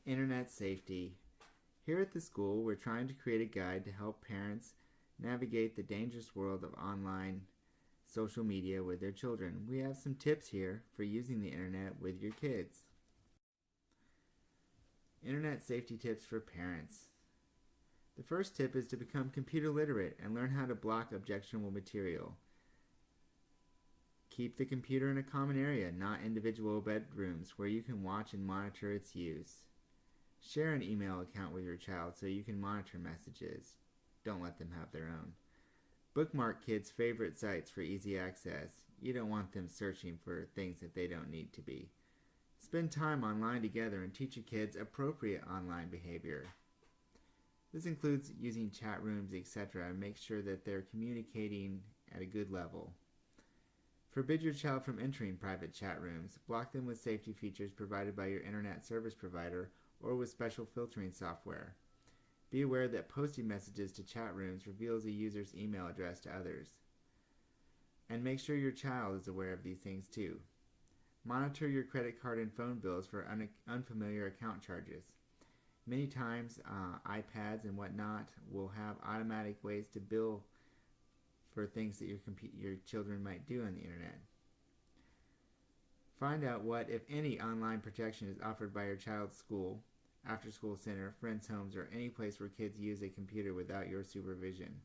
Internet safety. Here at the school, we're trying to create a guide to help parents navigate the dangerous world of online social media with their children. We have some tips here for using the internet with your kids. Internet safety tips for parents. The first tip is to become computer literate and learn how to block objectionable material. Keep the computer in a common area, not individual bedrooms, where you can watch and monitor its use. Share an email account with your child so you can monitor messages. Don't let them have their own. Bookmark kids' favorite sites for easy access. You don't want them searching for things that they don't need to be. Spend time online together and teach your kids appropriate online behavior. This includes using chat rooms, etc., and make sure that they're communicating at a good level. Forbid your child from entering private chat rooms. Block them with safety features provided by your internet service provider or with special filtering software. Be aware that posting messages to chat rooms reveals a user's email address to others. And make sure your child is aware of these things too. Monitor your credit card and phone bills for unfamiliar account charges. Many times, iPads and whatnot will have automatic ways to bill for things that your children might do on the internet. Find out what, if any, online protection is offered by your child's school, after-school center, friends' homes, or any place where kids use a computer without your supervision.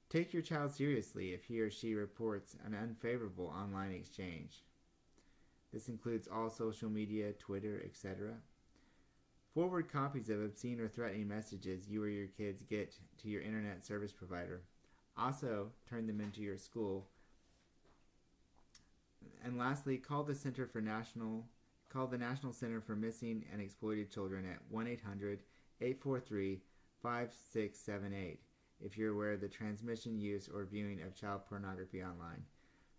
Take your child seriously if he or she reports an unfavorable online exchange. This includes all social media, Twitter, etc. Forward copies of obscene or threatening messages you or your kids get to your internet service provider. Also, turn them into your school. And lastly, call the National Center for Missing and Exploited Children at 1-800-843-5678 if you're aware of the transmission, use, or viewing of child pornography online.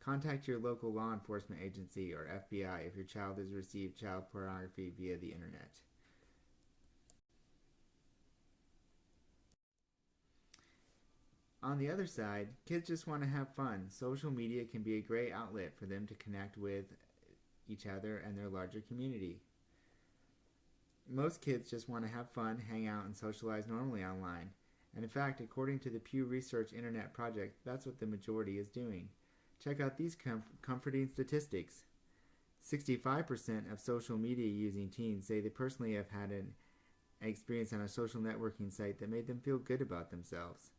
Contact your local law enforcement agency or FBI if your child has received child pornography via the internet. On the other side, kids just want to have fun. Social media can be a great outlet for them to connect with each other and their larger community. Most kids just want to have fun, hang out, and socialize normally online. And in fact, according to the Pew Research Internet Project, that's what the majority is doing. Check out these comforting statistics. 65% of social media using teens say they personally have had an experience on a social networking site that made them feel good about themselves.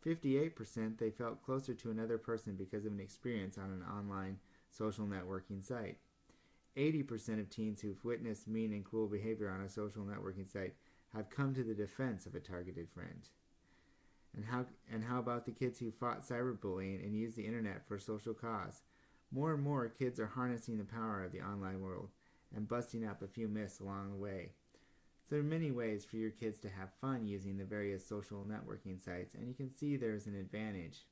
58% they felt closer to another person because of an experience on an online social networking site. 80% of teens who've witnessed mean and cruel behavior on a social networking site have come to the defense of a targeted friend. And how about the kids who fought cyberbullying and used the internet for a social cause? More and more kids are harnessing the power of the online world and busting up a few myths along the way. So there are many ways for your kids to have fun using the various social networking sites, and you can see there's an advantage.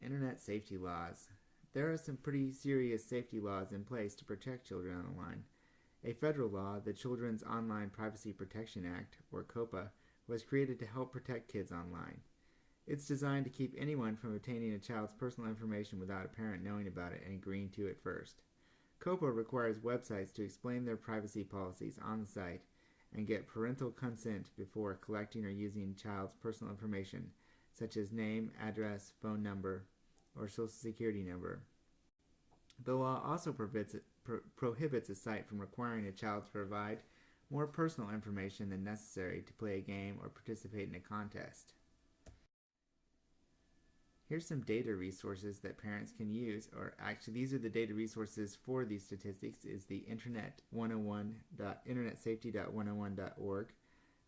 Internet safety laws. There are some pretty serious safety laws in place to protect children online. A federal law, the Children's Online Privacy Protection Act, or COPPA, was created to help protect kids online. It's designed to keep anyone from obtaining a child's personal information without a parent knowing about it and agreeing to it first. COPPA requires websites to explain their privacy policies on the site and get parental consent before collecting or using child's personal information, such as name, address, phone number, or social security number. The law also prohibits a site from requiring a child to provide more personal information than necessary to play a game or participate in a contest. Here's some data resources that parents can use, or actually these are the data resources for these statistics, is the internetsafety.101.org,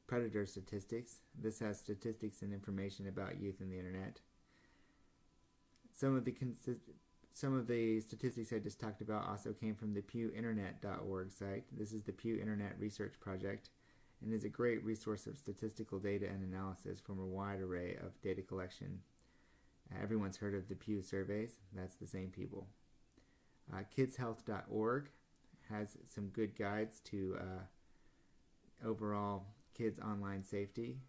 predator statistics. This has statistics and information about youth in the internet. Some of the statistics I just talked about also came from the pewinternet.org site. This is the Pew Internet Research Project, and is a great resource of statistical data and analysis from a wide array of data collection. Everyone's heard of the Pew surveys. That's the same people. Kidshealth.org has some good guides to overall kids' online safety.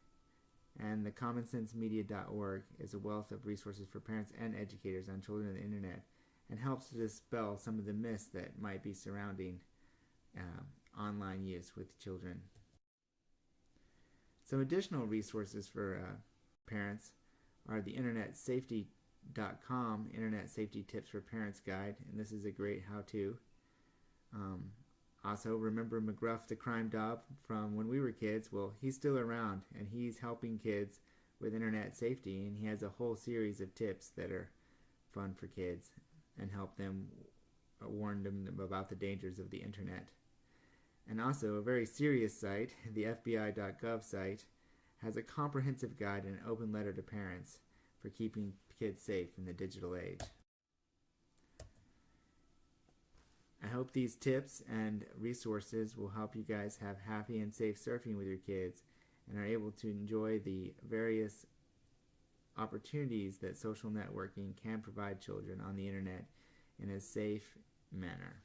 And the commonsensemedia.org is a wealth of resources for parents and educators on children and the internet, and helps to dispel some of the myths that might be surrounding online use with children. Some additional resources for parents are the InternetSafety.com Internet Safety Tips for Parents Guide, and this is a great how-to. Also, remember McGruff the crime dog from when we were kids? Well, he's still around, and he's helping kids with internet safety, and he has a whole series of tips that are fun for kids and help them warn them about the dangers of the internet. And also, a very serious site, the FBI.gov site, has a comprehensive guide and an open letter to parents for keeping kids safe in the digital age. I hope these tips and resources will help you guys have happy and safe surfing with your kids and are able to enjoy the various opportunities that social networking can provide children on the internet in a safe manner.